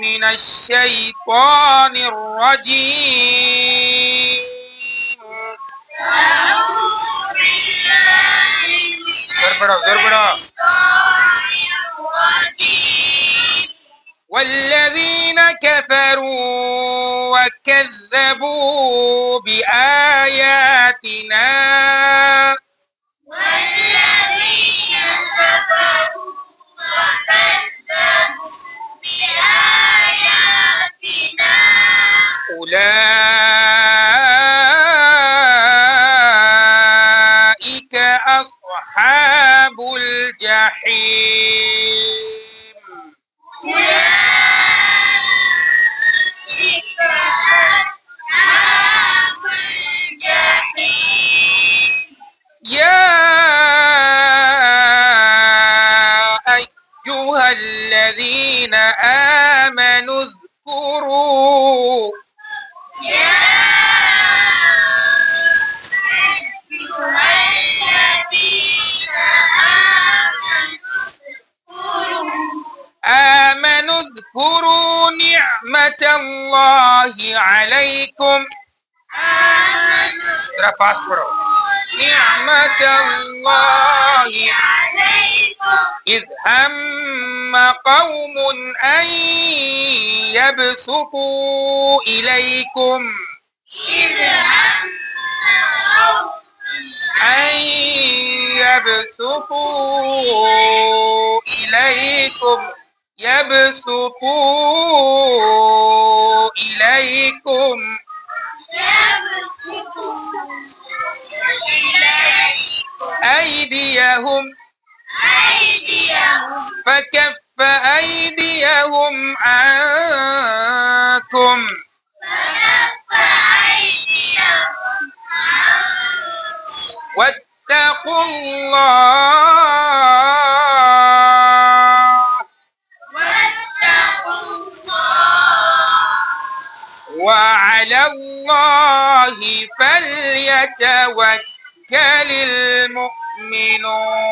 من الشيطان الرجيم. أعوذ بالله من الشيطان الرجيم. والذين كفروا وكذبوا بآياتنا والذين كفروا وكذبوا بآياتنا أولئك أصحاب الجحيم. أولئك أصحاب الجحيم. يا أيها الذين آمنوا اذكروا يا أيها الذين آمنوا اذكروا نعمة الله عليكم. نعمة الله عليكم إذ هم قوم أن يبسطوا إليكم إذ هم قوم أن يبسطوا إليكم يبسطوا إليكم يبسطوا إليكم أيديهم فكف أيديهم عنكم فكف أيديهم عنكم واتقوا الله واتقوا الله وعلى الله فليتوكل المؤمنون.